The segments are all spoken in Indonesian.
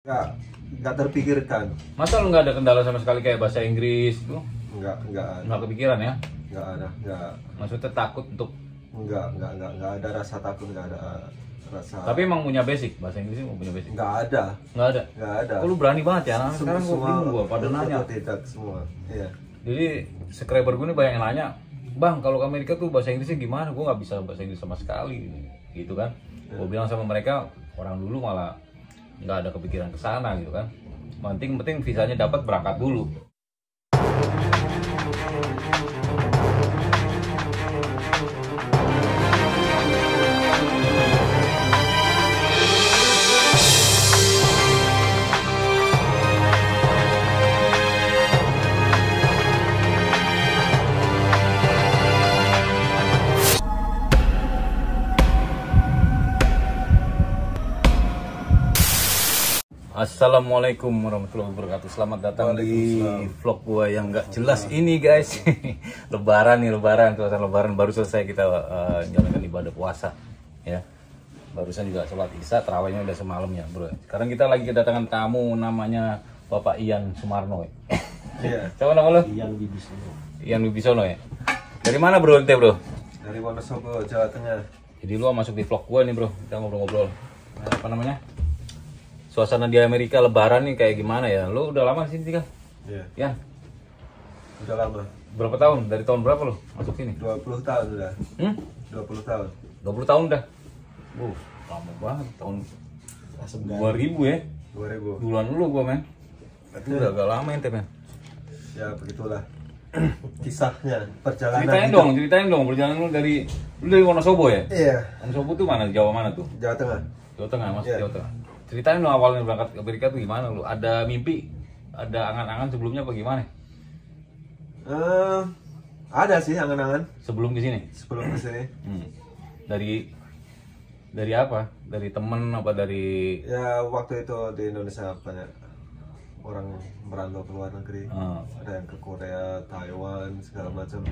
nggak nggak terpikirkan. Masa lu nggak ada kendala sama sekali kayak bahasa Inggris tuh? Nggak Kepikiran ya? nggak ada, Maksudnya takut untuk. nggak ada rasa takut, nggak ada rasa. Tapi emang punya basic bahasa Inggris, mau punya basic? Nggak ada. Nggak ada. Kok lu berani banget ya? Nah, sekarang gua bingung gua pada nanya. Tidak semua. Iya. Jadi subscriber gue nih banyak yang nanya, Bang, kalau ke Amerika tuh bahasa Inggrisnya gimana? Gue nggak bisa bahasa Inggris sama sekali, gitu kan? Gue bilang sama mereka, orang dulu malah nggak ada kepikiran ke sana, gitu kan? Penting visanya dapat, berangkat dulu. Assalamualaikum warahmatullahi wabarakatuh. Selamat datang di vlog gua yang nggak jelas ini, guys. Lebaran, suasana lebaran baru selesai kita menjalankan ibadah puasa, ya. Barusan juga sholat isya, tarawihnya udah semalam ya, bro. Sekarang kita lagi kedatangan tamu, namanya Bapak Ian Sumarno. Iya. Siapa nama lo? Ian Wibisono ya. Dari mana, bro? Ente, bro? Dari Wonosobo, Jawa Tengah. Jadi lu masuk di vlog gua nih, bro. Kita ngobrol-ngobrol. Apa namanya? Suasana di Amerika lebaran nih kayak gimana ya? Lu udah lama di sini kan? Iya. Ya. Udah lama. Berapa tahun? Dari tahun berapa lu masuk sini? 20 tahun udah. 20 tahun. 20 tahun dah. Lama banget, tahun 2000 ya. 2000. Duluan lu gua, men. Itu udah agak lama ente, men. Ya begitulah. Kisahnya, perjalanan Ceritain dong perjalanan lu dari Wonosobo ya? Iya. Wonosobo tuh mana? Jawa mana tuh? Jawa Tengah. Jawa Tengah, masuk Iya. Jawa Tengah. Ceritain dong awalnya berangkat ke Amerika tuh gimana lu? Ada mimpi? Ada angan-angan sebelumnya apa gimana? Ada sih angan-angan Sebelum ke sini? sebelum kesini. Dari apa? Dari temen apa dari? Ya waktu itu di Indonesia banyak orang merantau ke luar negeri. Ada yang ke Korea, Taiwan, segala macam.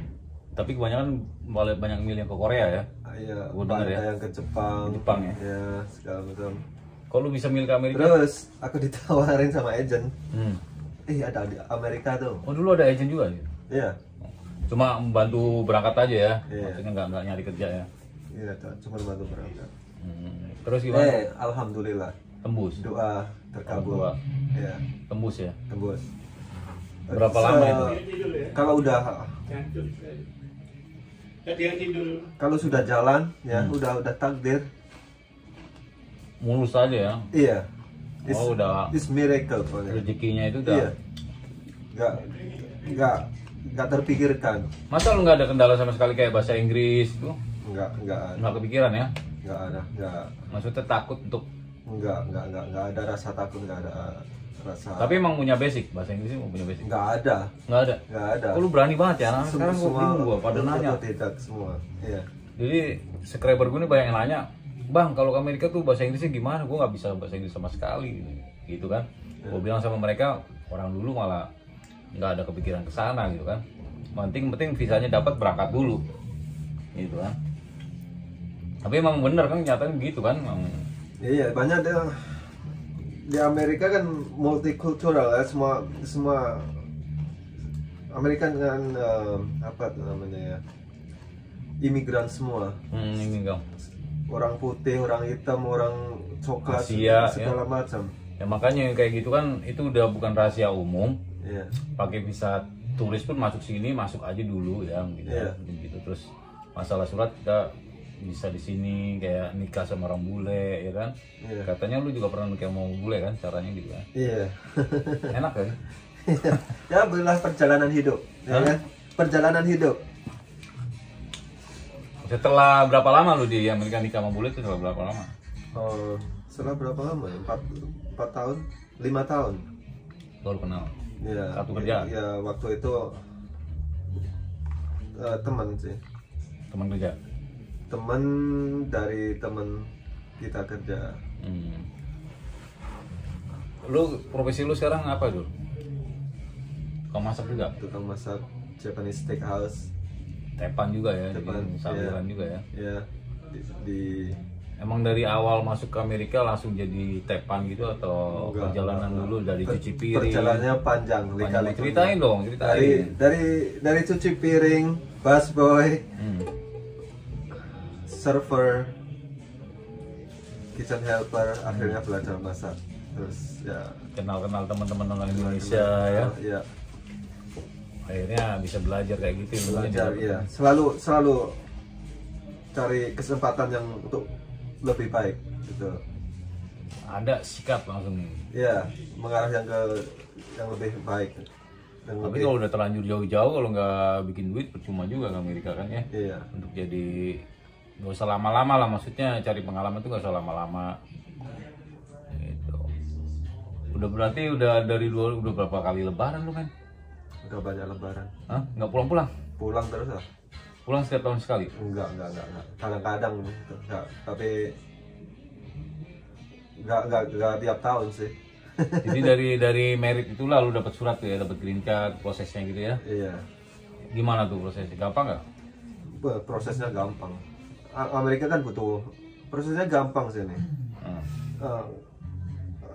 Tapi kebanyakan banyak milih yang ke Korea ya? Iya, Gua dengar ada ya. yang ke Jepang. Jepang ya? Ya, segala macam. Kalau lu bisa milih ke Amerika? Terus aku ditawarin sama agent. Ada di Amerika tuh. Oh, dulu ada agent juga ya? Iya. Cuma membantu berangkat aja ya? Iya. Maksudnya nggak nyari kerja ya? Iya, cuma bantu berangkat. Terus gimana? Alhamdulillah. Tembus? Doa terkabul. Doa. Iya, Tembus ya? tembus. Berapa lama itu? Kalau sudah jalan ya, udah takdir. Mulus aja ya? Iya. It's Udah miracle pokoknya. rezekinya itu udah. Iya. Nggak terpikirkan. Masa lu nggak ada kendala sama sekali kayak bahasa Inggris tuh? Nggak Kepikiran ya? ada. Maksudnya takut untuk. Nggak ada rasa takut, nggak ada rasa. Tapi emang punya basic bahasa Inggris, mau punya basic? Nggak ada. Nggak ada. Kok lu berani banget ya? Nah, sekarang gua bingung gua pada nanya. Tidak semua. Iya. Jadi subscriber gue nih banyak yang nanya, Bang, kalau ke Amerika tuh bahasa Inggrisnya gimana? Gue nggak bisa bahasa Inggris sama sekali, gitu kan? Gue bilang sama mereka, orang dulu malah nggak ada kepikiran ke sana, gitu kan? Penting visanya dapat, berangkat dulu, gitu kan? Tapi emang bener kan, nyatanya gitu kan? Iya, banyak deh. Di Amerika kan multikultural ya, semua Amerika kan apa tuh namanya ya, imigran semua. Ini enggak. Orang putih, orang hitam, orang coklat, Asia, segala macam. Ya makanya yang kayak gitu kan, itu udah bukan rahasia umum. Iya. Pakai visa turis pun masuk sini, masuk aja dulu ya, gitu. Iya. Gitu. Terus masalah surat kita bisa di sini kayak nikah sama orang bule, ya kan? Iya. Katanya lu juga pernah nikah sama bule kan, caranya gitu kan? Iya. Enak kan? Ya begitulah perjalanan hidup, ya kan? Perjalanan hidup. Setelah berapa lama lu di Amerika nikah sama bule itu setelah berapa lama? Setelah berapa lama ya? 4 tahun, 5 tahun. Baru kenal. Ya, Satu kerjaan? Ya waktu itu teman sih. Teman kerja? Teman dari teman kita kerja. Lu profesi lu sekarang apa dulu? Tukang masak juga? Tukang masak Japanese steakhouse. Tepan juga ya, Tepan, jadi sambilan juga ya. Ya, di Emang dari awal masuk ke Amerika langsung jadi tepan gitu atau perjalanan dulu dari cuci piring? Perjalanannya panjang, lika-liku. Ceritain dong, ceritain. Dari cuci piring, busboy, server, kitchen helper, akhirnya belajar masak. Terus ya Kenal-kenal teman-teman orang Indonesia ya. Iya. Akhirnya bisa belajar kayak gitu. Belajar, iya. Selalu cari kesempatan yang untuk lebih baik gitu. Ada sikap langsung. Iya, mengarah yang lebih baik. Tapi kalau udah terlanjur jauh-jauh, kalau nggak bikin duit percuma juga ke Amerika kan ya. Iya. Untuk jadi nggak usah lama-lama lah, maksudnya cari pengalaman tuh nggak usah lama-lama. Gitu. Udah berapa kali lebaran lu kan? Udah banyak lebaran. Hah? Nggak pulang-pulang? Pulang terus lah. Pulang setiap tahun sekali? Enggak. Kadang-kadang gitu. Tapi enggak tiap tahun sih. Jadi dari merit itulah lu dapat surat tuh ya, dapat green card, prosesnya gitu ya. Iya. Gimana tuh prosesnya? Gampang nggak? Prosesnya gampang. Amerika kan butuh prosesnya gampang sih nih.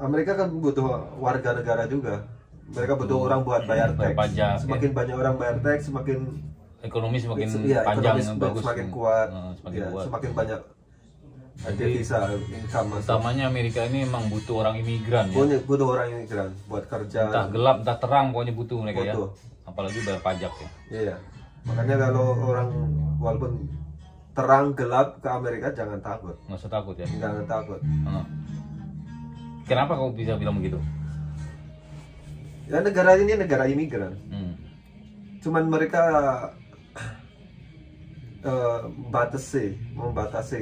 Amerika kan butuh warga negara juga. Mereka butuh orang buat bayar tax. Pajak, semakin banyak orang bayar tax, semakin ekonomi semakin panjang, ekonomi bagus, semakin kuat, kuat. semakin banyak devisa income masuk. Utamanya Amerika ini emang butuh orang imigran ya. Butuh orang imigran buat kerja. Entah gelap, entah terang, pokoknya butuh mereka Butuh. ya. Apalagi bayar pajak ya. Iya. Makanya kalau orang walaupun terang gelap ke Amerika jangan takut. Nggak usah takut ya. Jangan takut. Kenapa kau bisa bilang begitu? Ya negara ini negara imigran. Cuman mereka membatasi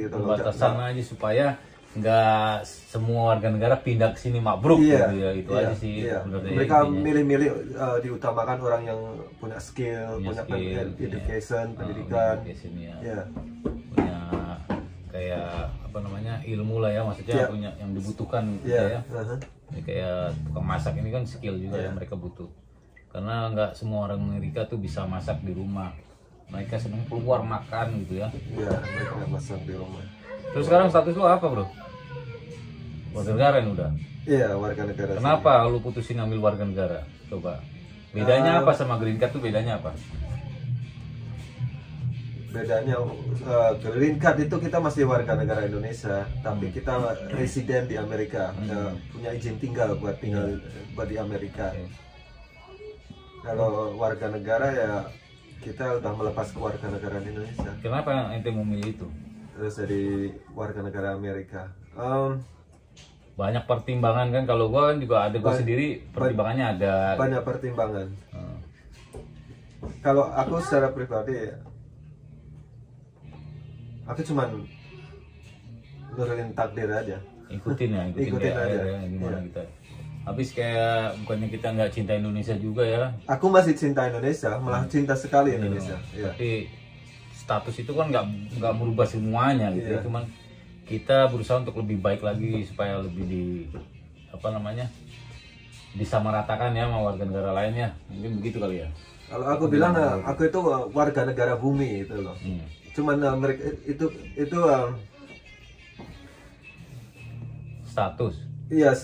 gitu loh. Batasan aja supaya nggak semua warga negara pindah ke sini mabruk gitu ya. Itu aja sih. Iya. Mereka milih-milih diutamakan orang yang punya skill, punya education, pendidikan. Ya. Punya kayak apa namanya ilmu lah ya, maksudnya punya yang dibutuhkan gitu ya. Kayak tukang masak ini kan skill juga yang mereka butuh. Karena nggak semua orang Amerika tuh bisa masak di rumah. Mereka senang keluar makan gitu ya. Iya, mereka nggak masak di rumah. Terus sekarang status lu apa bro? Warga negara ini udah? Iya, warga negara. Kenapa lu putusin ambil warga negara? Coba. Bedanya apa sama green card tuh, bedanya apa? Bedanya green card itu kita masih warga negara Indonesia, tapi kita residen di Amerika, punya izin tinggal buat di Amerika. Kalau warga negara ya kita udah melepas ke warga negara Indonesia. Kenapa ente memilih itu? Terus jadi warga negara Amerika. Banyak pertimbangan kan, kalau gua kan juga ada gua sendiri pertimbangannya ada. Banyak pertimbangan. Kalau aku secara pribadi, aku cuman nurunin takdir aja. Ikutin aja. Gimana kita. Habis kayak bukannya kita nggak cinta Indonesia juga ya. Aku masih cinta Indonesia, malah cinta sekali Indonesia. Tapi status itu kan nggak merubah semuanya gitu ya. Cuman kita berusaha untuk lebih baik lagi supaya lebih disamaratakan ya sama warga negara lainnya. Mungkin begitu kali ya. Kalau aku bilang aku itu warga negara bumi itu loh. Cuman mereka itu status. Iya,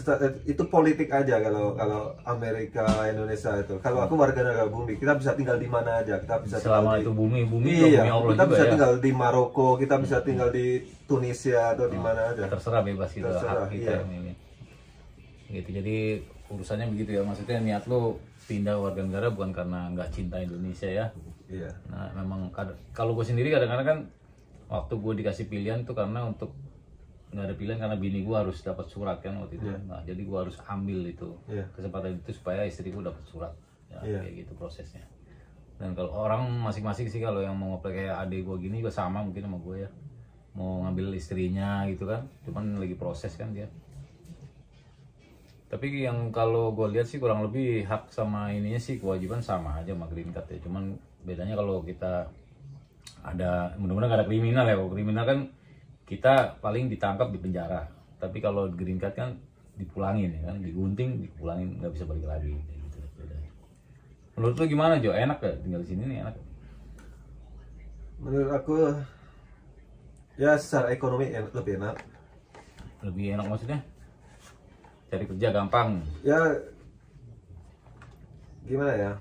itu politik aja kalau Amerika, Indonesia itu. Kalau aku warga negara bumi, kita bisa tinggal di mana aja. Kita bisa selama itu bumi iya, Allah kita juga bisa ya. tinggal di Maroko, kita bisa tinggal di Tunisia atau di mana aja. Terserah bebas gitu, hak kita iya. ini. Gitu. Jadi urusannya begitu ya. Maksudnya niat lu pindah warga negara bukan karena nggak cinta Indonesia ya. Iya. Nah, memang kalau gue sendiri kadang-kadang kan waktu gue dikasih pilihan tuh karena untuk nggak ada pilihan, karena bini gue harus dapat surat kan waktu itu. Nah, jadi gue harus ambil itu kesempatan itu supaya istri gue dapat surat ya, kayak gitu prosesnya. Dan kalau orang masing-masing sih, kalau yang mau apply kayak adik gue gini juga sama mungkin sama gue ya, mau ngambil istrinya gitu kan, cuman lagi proses kan dia. Tapi yang kalau gue lihat sih kurang lebih hak sama ininya sih kewajiban sama aja sama green card ya, cuman bedanya kalau kita ada, mudah-mudahan gak ada kriminal ya. Kalau kriminal kan kita paling ditangkap di penjara, tapi kalau green card kan dipulangin ya kan, digunting dipulangin, nggak bisa balik lagi gitu. Menurut lu gimana Jo, enak gak tinggal di sini nih, enak? Menurut aku Ya secara ekonomi lebih enak. Lebih enak maksudnya? Cari kerja gampang. Ya gimana ya?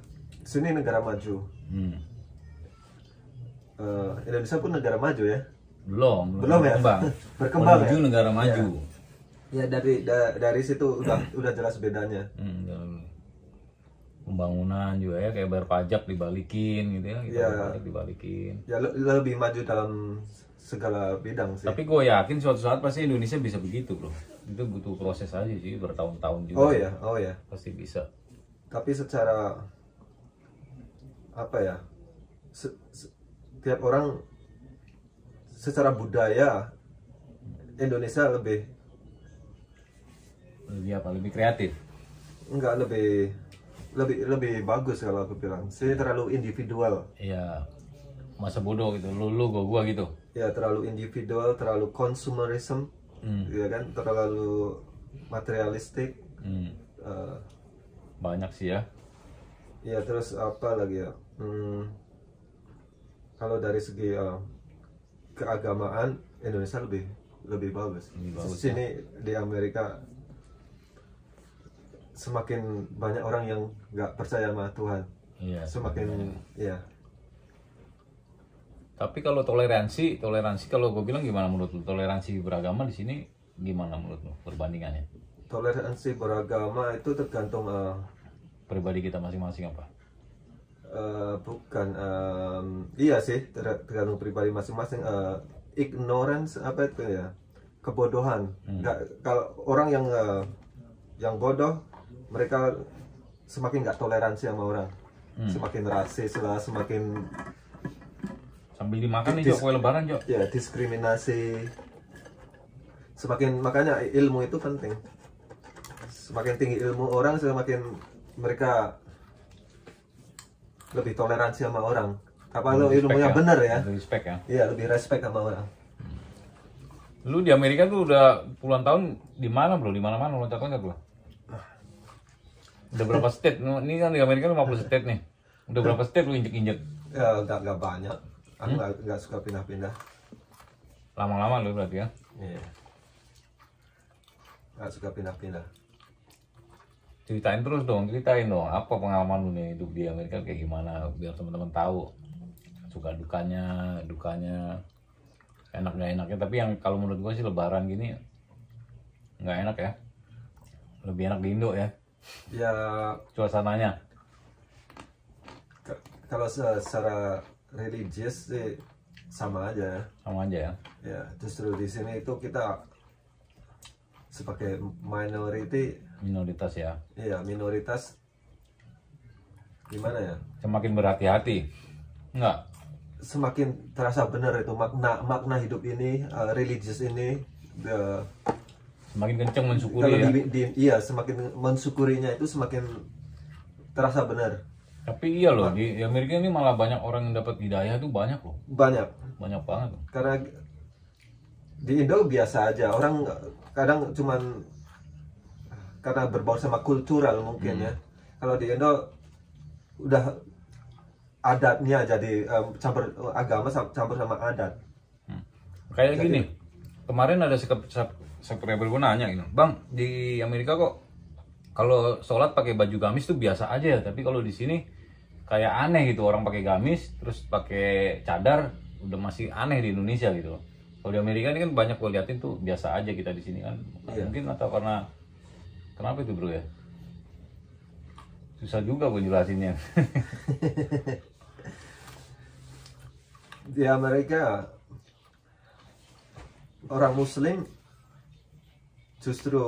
Sini negara maju. Indonesia pun negara maju ya. Belum ya? berkembang. Berkembang Menuju ya? negara maju. Ya dari situ udah jelas bedanya. Dan pembangunan juga ya, kayak bayar pajak dibalikin gitu ya, kita Ya. bayar pajak dibalikin. Ya lebih maju dalam segala bidang sih. Tapi gue yakin suatu saat pasti Indonesia bisa begitu bro. Itu butuh proses aja sih, bertahun-tahun juga. Oh ya. Pasti bisa. Tapi secara apa ya? Tiap orang secara budaya Indonesia lebih Apa? Lebih kreatif. enggak lebih bagus kalau aku bilang. Sini terlalu individual. Iya. Masa bodoh gitu, lu gua gitu. Ya terlalu individual, terlalu consumerism, ya kan, terlalu materialistik. Banyak sih ya. Ya terus apa lagi ya? Kalau dari segi keagamaan Indonesia lebih bagus. Sini di Amerika semakin banyak orang yang nggak percaya sama Tuhan. Iya. Semakin ya. Tapi kalau toleransi kalau gue bilang gimana menurut lu? Toleransi beragama di sini gimana menurut lu perbandingannya? Toleransi beragama itu tergantung Pribadi kita masing-masing apa? bukan iya sih tergantung pribadi masing-masing. Ignorance apa itu ya, kebodohan. Nggak, kalau orang yang bodoh mereka semakin nggak toleransi sama orang, semakin rasis lah, semakin Sambil dimakan nih, Jok, kue lebaran, Jok. ya diskriminasi. Semakin, makanya ilmu itu penting. Semakin tinggi ilmu orang, semakin mereka lebih toleransi sama orang. Apa lo ilmunya benar ya? Lebih respect ya. Iya, lebih respect sama orang. Lu di Amerika tuh udah puluhan tahun di mana, Bro? Di mana-mana loncat-loncat, Bro. Udah berapa state? Ini kan di Amerika 50 state nih. Udah berapa state lu injek-injek? Ya, nggak banyak. Aku nggak suka pindah-pindah. Lama-lama lu berarti ya? Iya. Nggak suka pindah-pindah. Ceritain dong, apa pengalaman lu nih hidup di Amerika kayak gimana, biar teman-teman tahu suka dukanya, enak nggak enaknya. Tapi yang kalau menurut gua sih lebaran gini nggak enak ya, lebih enak di Indo ya Ya, suasananya. kalau secara religius sih sama aja. Sama aja ya. Ya, justru di sini itu kita sebagai Minoritas ya, iya minoritas, gimana ya? semakin berhati-hati nggak? Semakin terasa benar itu makna hidup ini, religius ini. Semakin kenceng mensyukuri Kalau ya. iya, semakin mensyukurinya itu semakin terasa benar. Tapi iya loh, di Amerika ini malah banyak orang yang dapat hidayah tuh, banyak loh, Banyak. banget. Karena di Indo biasa aja, orang kadang cuman karena berbaur sama kultural mungkin ya. Kalau di Indo udah adatnya jadi campur agama campur sama adat. Kayak gini, kemarin ada subscriber gue nanya gitu, Bang, di Amerika kok kalau sholat pakai baju gamis tuh biasa aja ya, tapi kalau di sini kayak aneh gitu, orang pakai gamis terus pakai cadar udah masih aneh di Indonesia gitu. Kalau di Amerika ini kan banyak gue liatin tuh biasa aja kita di sini kan. Iya. Mungkin atau karena kenapa itu bro ya? Susah juga gue jelasinnya. Di Amerika orang Muslim justru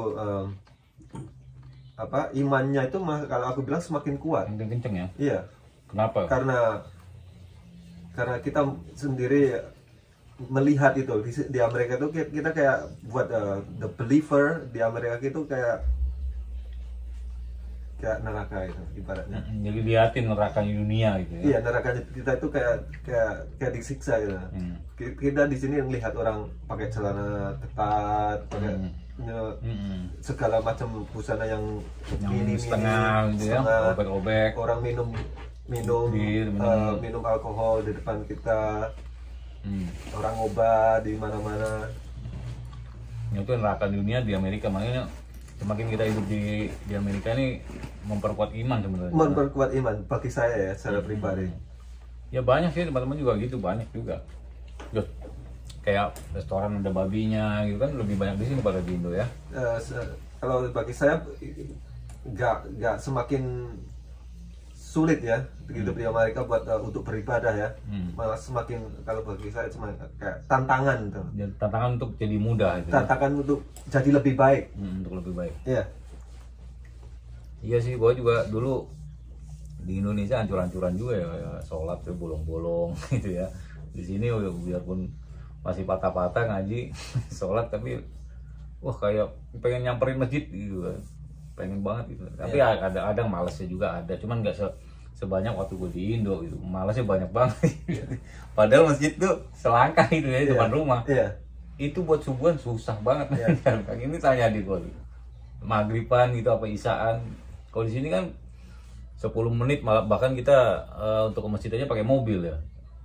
imannya itu kalau aku bilang semakin kuat. Kenceng-kenceng ya? Iya. Kenapa? Karena kita sendiri melihat itu di Amerika itu kita kayak buat the believer di Amerika itu kayak neraka itu ibaratnya. Jadi liatin neraka dunia gitu ya. Iya, neraka kita itu kayak disiksa gitu. Kita di sini melihat orang pakai celana ketat, pakai segala macam busana yang setengah gitu ya, obek-obek. Orang minum alkohol di depan kita. Orang obat di mana-mana. Itu neraka dunia di Amerika, makanya semakin kita hidup di Amerika ini memperkuat iman sebenarnya. Memperkuat iman bagi saya ya secara pribadi. Ya banyak sih teman-teman juga gitu, banyak juga. Just, kayak restoran ada babinya gitu kan, lebih banyak di sini pada di Indo ya. Kalau bagi saya nggak semakin sulit ya hidup di Amerika buat untuk beribadah ya. Malah semakin, kalau bagi saya cuma kayak tantangan tuh. Tantangan untuk jadi mudah gitu. Tantangan untuk jadi lebih baik. Untuk lebih baik. Iya. Iya sih, gua juga dulu di Indonesia hancur-hancuran juga ya, sholat tuh bolong-bolong gitu ya. Di sini biarpun masih patah-patah ngaji, sholat, tapi wah kayak pengen nyamperin masjid gitu kan. Pengen banget gitu. Tapi ada malesnya juga ada, cuman nggak sebanyak waktu gue di Indo gitu. Malesnya banyak banget. Padahal masjid tuh selangkah itu ya depan rumah. Itu buat subuhan susah banget. Ini tanya di gue. Maghriban gitu apa isaan. Kalau di sini kan 10 menit malah, bahkan kita untuk ke masjid aja pakai mobil ya.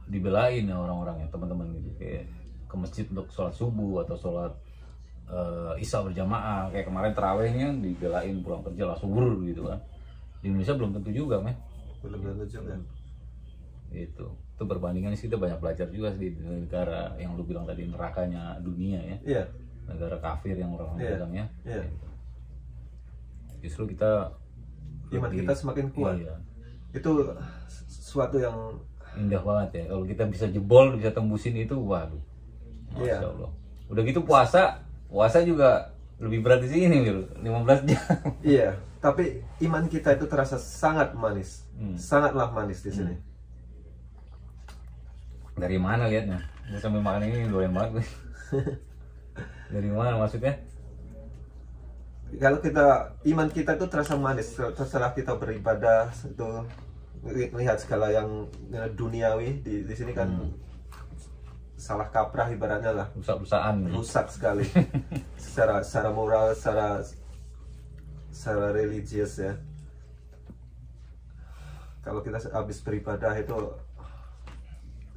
Dibelain ya orang-orang ya, teman-teman gitu. Kayak ke masjid untuk sholat subuh atau sholat isya berjamaah, kayak kemarin terawihnya dibelain pulang kerja langsung buru gitu kan. Di Indonesia belum tentu juga, men. Belum tentu juga. Itu perbandingan sih, kita banyak belajar juga di negara yang lu bilang tadi nerakanya dunia ya. Iya. Negara kafir yang orang bilangnya. Iya. Justru kita iman kita semakin kuat. Iya. Itu sesuatu yang indah banget ya. Kalau kita bisa jebol, bisa tembusin itu, waduh. Masya Allah. Udah gitu puasa juga lebih berat di sini, 15 jam. Iya, tapi iman kita itu terasa sangat manis, sangatlah manis di sini. Dari mana liatnya? Gue sambil makan ini doyan banget. Dari mana maksudnya? Kalau iman kita itu terasa manis setelah kita beribadah, itu melihat segala yang duniawi di sini kan. Salah kaprah ibaratnya lah, rusak sekali secara moral, secara religius ya. Kalau kita habis beribadah itu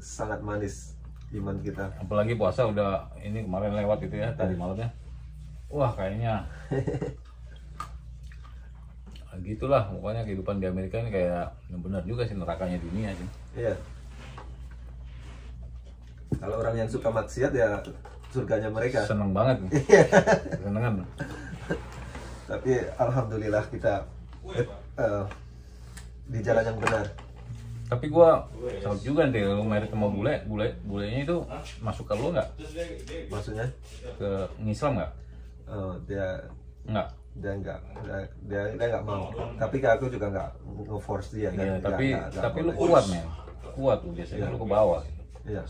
sangat manis iman kita. Apalagi puasa udah ini kemarin lewat itu ya, tadi malamnya. Wah kayaknya gitulah, pokoknya kehidupan di Amerika ini kayak benar juga sih, nerakanya dunia sih. Iya. Kalau orang yang suka maksiat ya surganya mereka. Seneng banget. Senengan. Tapi alhamdulillah kita di jalan yang benar. Tapi gua salut juga nih, lu married sama bulenya itu masuk ke lu nggak? Maksudnya? Ke Islam nggak? Dia nggak. Dia nggak mau. Tapi aku juga nggak nge-force dia. Iya, tapi lu kuat men. Kuat lu biasanya, lu ke bawah. Iya.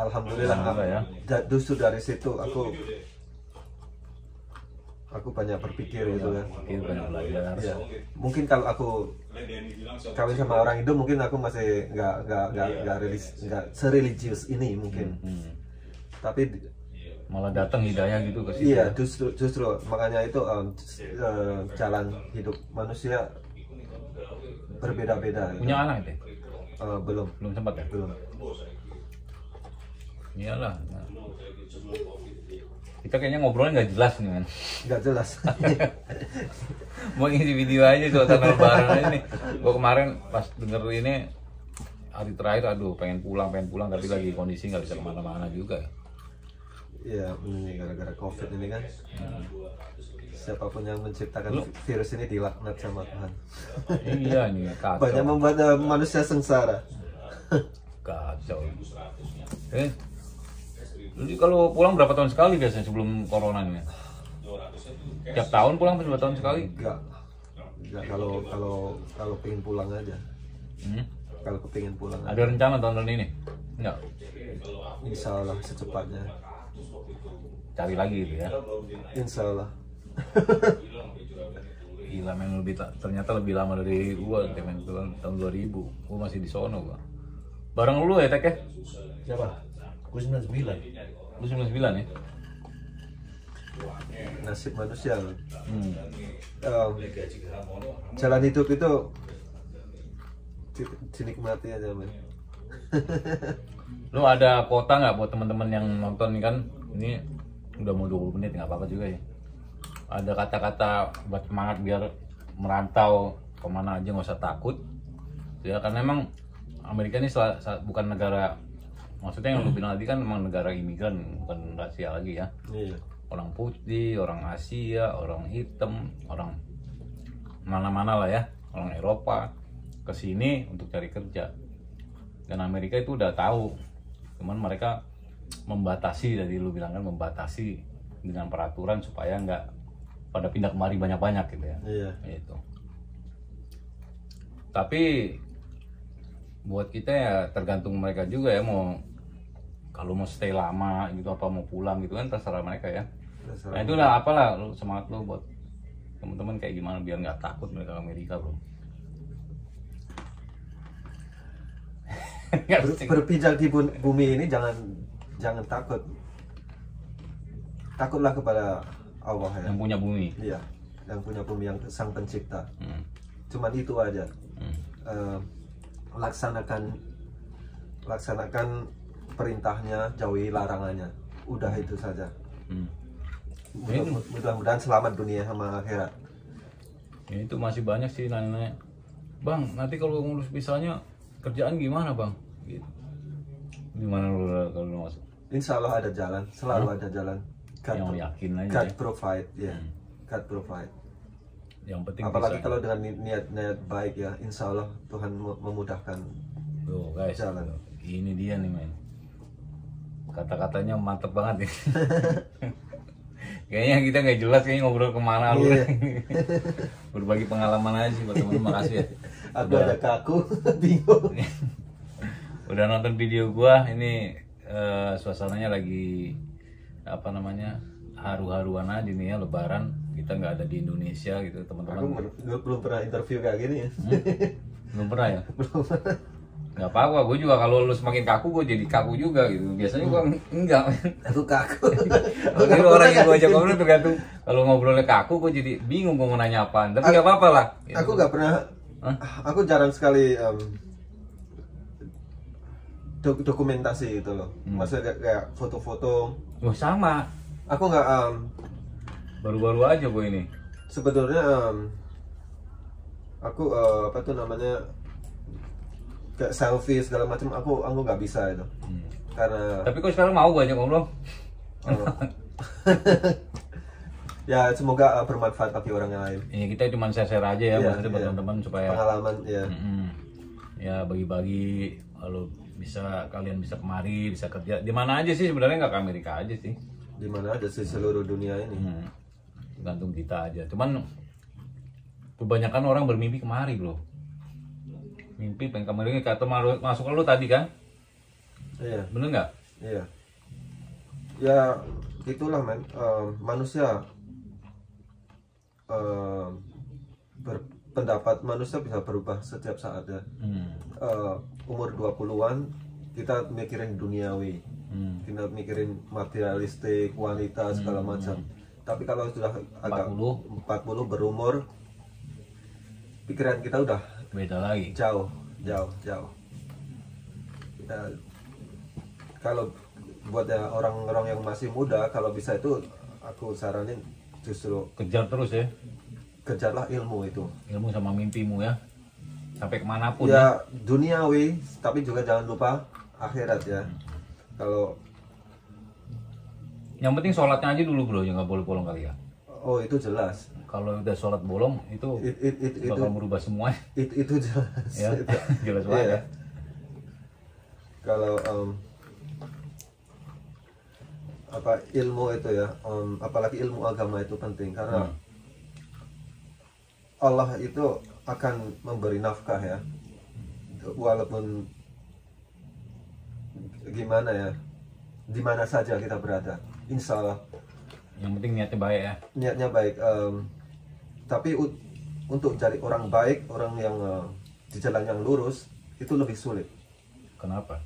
Alhamdulillah ya. Justru dari situ aku banyak berpikir gitu kan. Banyak belajar. Ya. Mungkin kalau aku kawin sama orang Indo mungkin aku masih nggak sereligius ini mungkin. Tapi malah datang hidayah gitu ke situ. Iya, justru makanya itu jalan hidup manusia berbeda-beda. Punya anak itu? Belum sempat ya? Belum. Iyalah. Nah. Kita kayaknya ngobrolnya nggak jelas nih, men. Nggak jelas. Mau ngisi video aja suasana lebaran aja nih. Gua kemarin pas denger ini hari terakhir, aduh pengen pulang tapi lagi kondisi nggak bisa kemana-mana juga. Iya, ini gara-gara COVID ini kan. Siapapun yang menciptakan virus ini dilaknat sama Tuhan. Iya nih, kacau. Banyak membuat manusia sengsara. Kacau. Jadi kalau pulang berapa tahun sekali biasanya sebelum corona ini? Tiap tahun pulang berapa tahun sekali? Enggak, kalau pengen pulang aja. Kalau kepingin pulang ada aja. Rencana tahun ini? Enggak. Insya Allah secepatnya. Cari lagi gitu ya? Insya Allah. Gila men, ternyata lebih lama dari gua, men, tahun 2000. Gua masih di sono gua. Bareng lu ya, Tek ya? Siapa? Gue 99. Lu 99 ya? Nasib manusia. Jalan hidup itu dinikmati aja, men. Lu ada quota nggak buat teman-teman yang nonton nih kan? Ini udah mau 20 menit, nggak apa-apa juga ya. Ada kata-kata buat semangat biar merantau kemana aja nggak usah takut. Ya karena memang Amerika ini bukan negara, maksudnya yang lu bilang tadi kan memang negara imigran, bukan rahasia lagi ya. Iya. Orang putih, orang Asia, orang hitam, orang mana-mana lah ya, orang Eropa kesini untuk cari kerja. Dan Amerika itu udah tahu, cuman mereka membatasi, tadi lu bilang kan membatasi dengan peraturan supaya nggak pada pindah kemari banyak-banyak gitu ya. Iya. Itu. Tapi buat kita ya tergantung mereka juga ya, mau kalau mau stay lama gitu apa mau pulang gitu kan terserah mereka ya. Nah itulah apalah lu semangat lu buat teman-teman kayak gimana biar nggak takut mereka ke Amerika bro. Berpijak di bumi ini jangan takut. Takutlah kepada Allah ya. Yang punya bumi. Iya, yang punya bumi, yang sang pencipta. Cuman itu aja. Laksanakan perintahnya, jauhi larangannya. Udah itu saja. Mudah-mudahan selamat dunia sama akhirat. Ya, itu masih banyak sih nanya-nanya. Bang, nanti kalau ngurus visanya kerjaan gimana bang? Gitu. Gimana lu kalau masuk? Insya Allah ada jalan, selalu ada jalan. Yang yakin aja. God provide, ya. God provide. Yang penting apalagi bisa, kalau dengan niat baik ya, insya Allah Tuhan memudahkan. Tuh guys, jalan. Ini dia nih men. Kata-katanya mantep banget nih. Kayaknya kita nggak jelas kayaknya ngobrol kemana lu. Berbagi pengalaman aja sih buat teman-teman, makasih ya. Aku ada kaku, bingung. Udah nonton video gua ini, suasananya lagi apa namanya haru-haruan aja nih ya, Lebaran. Kita nggak ada di Indonesia gitu teman-teman. Aku belum pernah interview kayak gini ya. Belum pernah ya? Belum. Nggak apa-apa, gue juga kalau lu semakin kaku, gue jadi kaku juga gitu. Biasanya gue enggak. Aku kaku. Jadi orang yang gue ajak ngobrol tergantung. Kalau ngobrolnya kaku, gue jadi bingung gue mau nanya apaan. Tapi nggak apa-apa lah. Aku nggak pernah. Aku jarang sekali dokumentasi itu loh. Maksudnya kayak foto-foto. Oh sama. Aku nggak. Baru-baru aja gue ini. Sebetulnya aku apa tuh namanya, kayak selfie segala macam aku nggak bisa itu. Karena tapi kok sekarang mau gue ajak ngobrol. Ya semoga bermanfaat bagi orang yang lain. Iya, kita cuma share aja ya, maksudnya buat teman-teman supaya pengalaman ya. Ya bagi-bagi, lalu kalian bisa kemari, bisa kerja di mana aja sih sebenarnya, nggak ke Amerika aja sih. Di mana aja sih seluruh dunia ini. Tergantung kita aja. Cuman kebanyakan orang bermimpi kemari bro. Mimpi pengen kemarin kata masuk ke lu tadi kan? Iya. Bener nggak? Iya. Ya itulah men. Manusia berpendapat manusia bisa berubah setiap saat ya. Umur 20-an kita mikirin duniawi. Kita mikirin materialistik, wanita segala macam. Tapi kalau sudah agak 40 berumur, pikiran kita udah beda lagi, jauh. Ya, kalau buat ya orang-orang yang masih muda, kalau bisa itu aku saranin justru kejar terus ya, kejarlah ilmu itu, ilmu sama mimpimu ya, sampai kemanapun ya, duniawi tapi juga jangan lupa akhirat ya. Kalau yang penting sholatnya aja dulu bro, yang nggak boleh bolong kali ya. Oh itu jelas. Kalau udah sholat bolong itu bakal merubah semua. Itu jelas. Ya, jelas banget ya. Kalau apa ilmu itu ya, apalagi ilmu agama itu penting karena Allah itu akan memberi nafkah ya, walaupun gimana ya, di mana saja kita berada, insya Allah. Yang penting niatnya baik ya. Niatnya baik. Tapi untuk cari orang baik, orang yang di jalan yang lurus itu lebih sulit. Kenapa?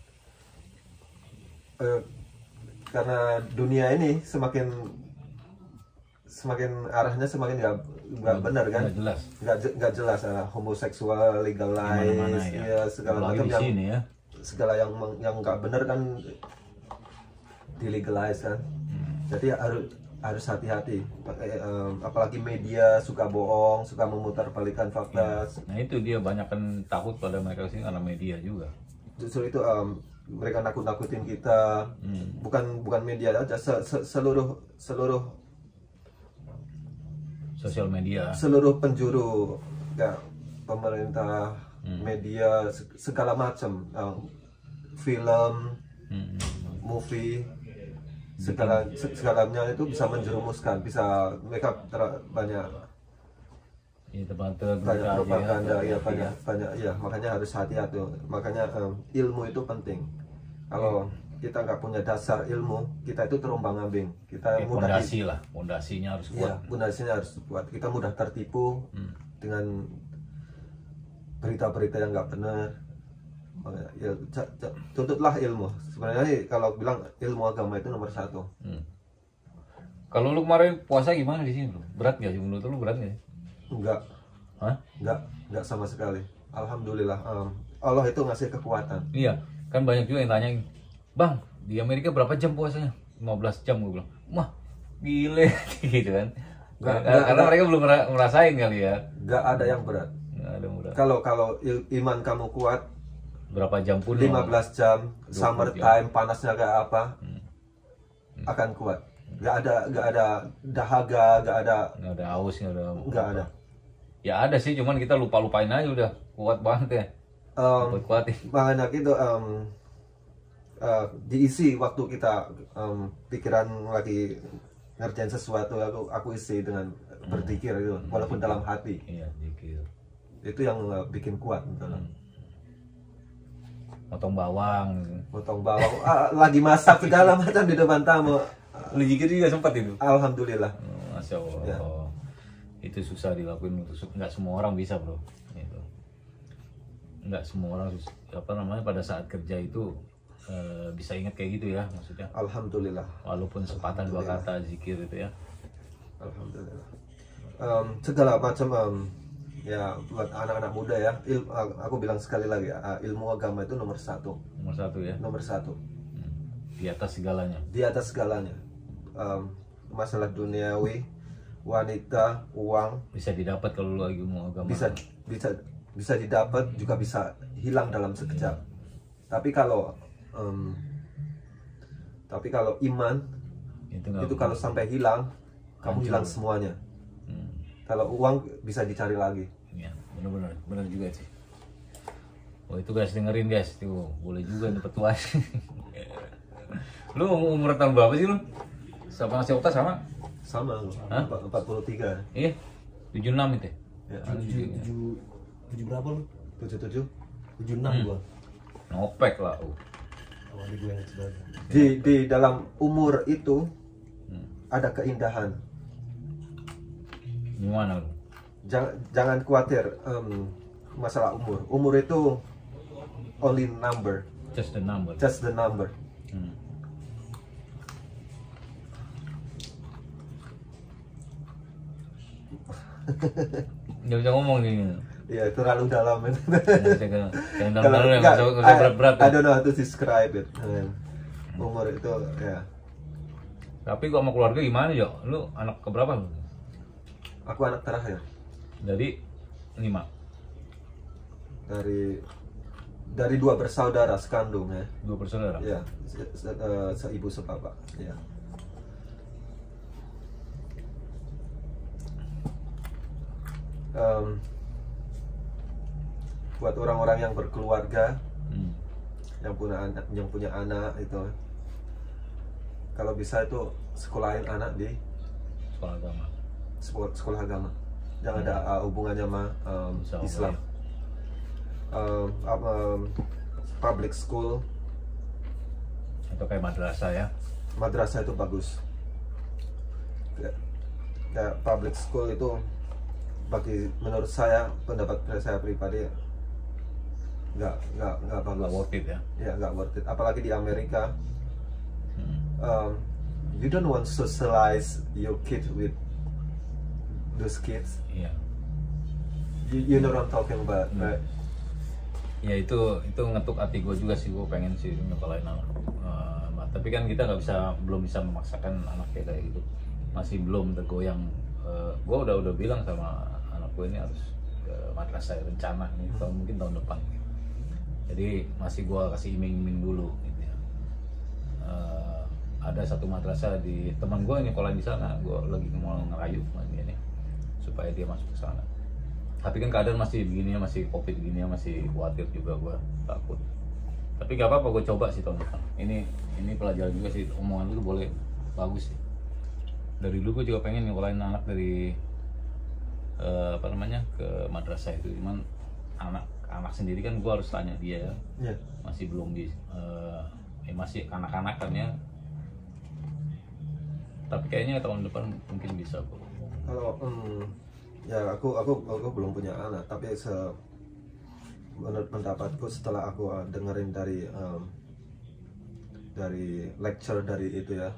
Karena dunia ini semakin arahnya semakin nggak benar kan? Nggak jelas. Homoseksual legalize, ya segala macam yang sini ya. segala yang nggak benar kan dilegalize kan. Jadi harus hati-hati. Apalagi media suka bohong, suka memutarbalikkan fakta. Nah itu dia banyak kan takut pada mereka sini karena media juga. Justru itu mereka nakut-nakutin kita. Bukan media aja, seluruh Sosial media. Seluruh penjuru ya, pemerintah, media, segala macam, film, movie, segalanya itu bisa menjerumuskan, bisa mereka banyak propaganda, ya banyak ya, makanya harus hati-hati. Makanya ilmu itu penting. Kalau kita nggak punya dasar ilmu, kita itu terombang-ambing. Kita mudah pondasinya harus kuat. Ya, pondasinya harus kuat. Kita mudah tertipu dengan berita-berita yang nggak benar. Ya, tuntutlah ilmu. Sebenarnya sih, kalau bilang ilmu agama itu nomor 1. Kalau lu kemarin puasa gimana di sini, bro? Berat nggak sih menurut lu, berat nggak? Enggak. Hah? Enggak sama sekali. Alhamdulillah. Allah itu ngasih kekuatan. Iya, kan banyak juga yang tanyain, Bang, di Amerika berapa jam puasanya? 15 jam, gue bilang. Wah, gile gitu kan. Karena mereka belum merasain kali ya. Enggak ada yang berat. Nggak ada yang berat. Kalau iman kamu kuat, berapa jam pun 15 jam, summertime, panasnya kayak apa, akan kuat. Nggak ada dahaga, nggak ada haus, nggak ada. Ya ada sih, cuman kita lupain aja udah kuat banget ya. Kuatin. Makanya gitu diisi waktu kita pikiran lagi ngerjain sesuatu, aku isi dengan berzikir gitu, walaupun dalam hati. Iya, zikir. Itu yang bikin kuat. Potong bawang, lagi masak segala macam di depan tamu. Lu zikir juga sempat itu? Alhamdulillah. Masya Allah. Ya. Itu susah dilakuin, nggak semua orang bisa, bro. Gitu. Nggak semua orang pada saat kerja itu bisa ingat kayak gitu ya, maksudnya. Alhamdulillah. Walaupun sepatah dua kata zikir itu ya. Alhamdulillah. Segala macam ya buat anak-anak muda ya. Aku bilang sekali lagi, ilmu agama itu nomor 1. Nomor 1 ya. Nomor 1. Di atas segalanya. Di atas segalanya. Masalah duniawi, wanita, uang bisa didapat kalau lu lagi ilmu agama. Bisa didapat, juga bisa hilang dalam sekejap. Tapi kalau iman itu kalau sampai hilang, kamu hilang semuanya. Kalau uang bisa dicari lagi. Ya, benar juga sih. Oh itu guys, dengerin guys, tuh boleh juga nih petuas. Lu umur tahun berapa sih lu? Sama si Okta sama? Sama lu. 43. Iya. 76 itu. Ya. 7 berapa lu? 77. 76 gua. Ngopek lah. Awalnya gue yang sebagai. Di dalam umur itu ada keindahan. Gimana lu? Jangan khawatir masalah umur. Umur itu only number. Just the number. Just the number. Nggak bisa ngomong gini. Ya terlalu dalam. Jangan dalam ya, nggak usah berat-berat. I don't know how to describe it. Umur itu ya. Tapi gua sama keluarga gimana Jo? Lu anak keberapa lu? Aku anak terakhir. Dari 5. Dari 2 bersaudara sekandung ya. 2 bersaudara? Ya, seibu sebapak. Ya. Buat orang-orang yang berkeluarga, yang punya anak itu, kalau bisa itu sekolahin anak di sekolah agama. Sekolah agama, yang ada hubungannya sama Islam. Public school atau kayak madrasah ya. Madrasah itu bagus. Kayak public school itu menurut saya, pendapat saya pribadi nggak bagus. Nggak worth it ya. Ya nggak worth it. Apalagi di Amerika, you don't want to socialize your kid with those kids. Iya. You know what I'm talking about, right? Ya itu ngetuk hati gue juga sih, gue pengen sih nyekolahin anak. Tapi kan kita belum bisa memaksakan anak kayak gitu, masih belum tergoyang. Gue udah bilang sama anak gue ini harus ke madrasah rencana nih mungkin tahun depan. Jadi masih gue kasih iming-iming dulu gitu ya. Ada satu madrasah di teman gue ini sekolah di sana, gue lagi mau ngerayu ini supaya dia masuk ke sana. Tapi kan keadaan masih begini, masih covid begini, masih khawatir juga gue, takut. Tapi gak apa-apa, gue coba sih tahun depan. Ini pelajaran juga sih, omongan lu boleh bagus sih. Dari dulu gue juga pengen nyekolahin anak dari ke madrasah itu, cuman anak sendiri kan gue harus tanya dia ya. Yeah. Masih belum masih kanak-kanak kan ya. Tapi kayaknya tahun depan mungkin bisa kok. Kalau ya aku belum punya anak, tapi menurut pendapatku setelah aku dengerin dari lecture dari itu ya,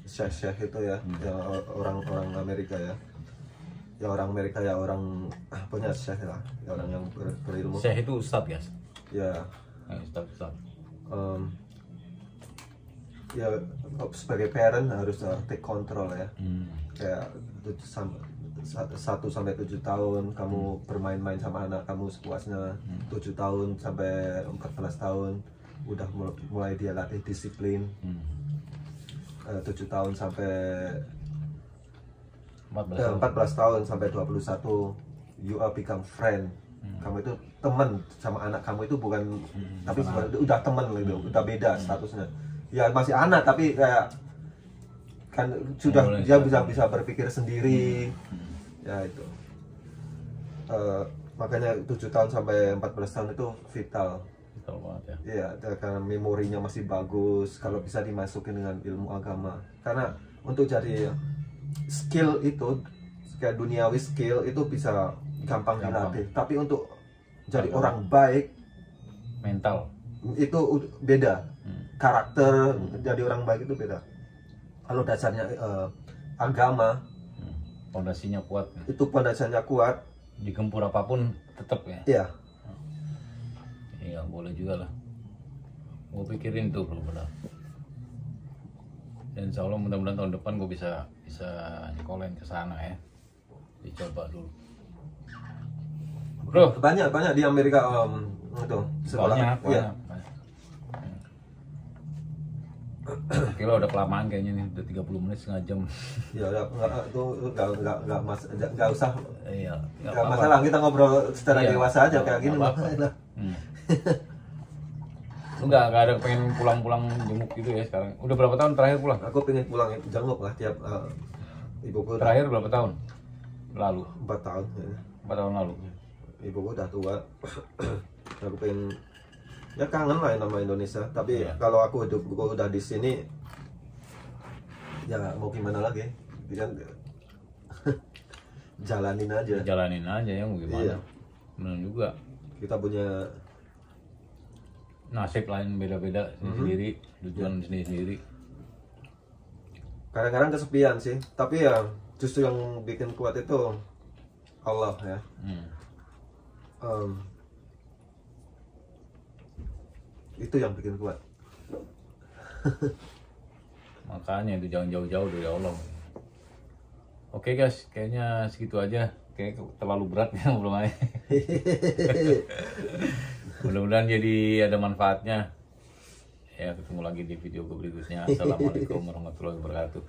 syekh itu ya, ya orang Amerika ya, orang punya syekh lah, ya orang yang berilmu. Syekh itu ustadz guys. Ya. Ustadz. Ya sebagai parent harus take control ya. Kayak 1 sampai 7 tahun kamu bermain-main sama anak kamu sepuasnya. 7 tahun sampai 14 tahun udah mulai dia latih disiplin. 7 tahun sampai 14 tahun sampai 21 you are become friend. Kamu itu teman sama anak kamu itu bukan tapi udah teman gitu, udah beda statusnya. Ya masih anak tapi kayak kan sudah dia bisa berpikir sendiri. Ya itu. Makanya 7 tahun sampai 14 tahun itu vital. Vital banget ya. Iya, karena memorinya masih bagus kalau bisa dimasukin dengan ilmu agama. Karena untuk cari skill itu kayak duniawi skill itu bisa gampang dilatih. Tapi untuk jadi orang baik mental itu beda. Karakter jadi orang baik itu beda. Kalau dasarnya agama, pondasinya kuat. Itu pondasinya kuat. Digempur apapun tetap ya. Iya. Iya boleh juga lah. Gue pikirin tuh benar. Dan insya Allah mudah-mudahan tahun depan gue bisa nyekolahin ke sana ya. Dicoba dulu. Bro, banyak di Amerika itu sekolah. Iya. Oke lah udah kelamaan kayaknya nih, udah 30 menit setengah jam. Ya udah nggak usah. Iya. Nggak masalah kita ngobrol secara dewasa aja kayak gini. Lu nggak ada pengen pulang jenguk gitu ya sekarang? Udah berapa tahun terakhir pulang? Aku pengen pulang jenguk lah tiap ibuku. Terakhir berapa tahun lalu? 4 tahun. Ya. 4 tahun lalu. Ibuku udah tua. Aku pengen ya kangen lah sama Indonesia. Tapi kalau aku udah di sini, ya mau gimana lagi? Kan jalanin aja ya mau gimana? Iya. Benar juga. Kita punya nasib lain beda-beda sendiri, tujuan sendiri. Kadang-kadang kesepian sih, tapi ya justru yang bikin kuat itu Allah ya. Itu yang bikin kuat. Makanya itu jangan jauh-jauh dari Allah. Oke guys, kayaknya segitu aja. Kayak terlalu berat ya belum aja. Mudah-mudahan jadi ada manfaatnya. Ya ketemu lagi di video berikutnya. Assalamualaikum warahmatullahi wabarakatuh.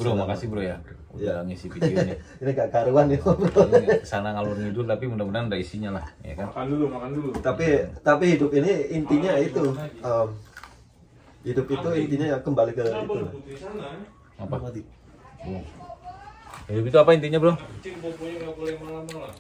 Bro, makasih bro ya udah ngisi video ini. Ini gak karuan ya bro. Sana ngalur ngidul tapi mudah-mudahan ada isinya lah, ya kan. Makan dulu. Tapi hidup ini intinya itu. Hidup itu intinya ya kembali ke itu. Apa? Hidup itu apa intinya bro? Kucing bobonya nggak boleh malam-malam.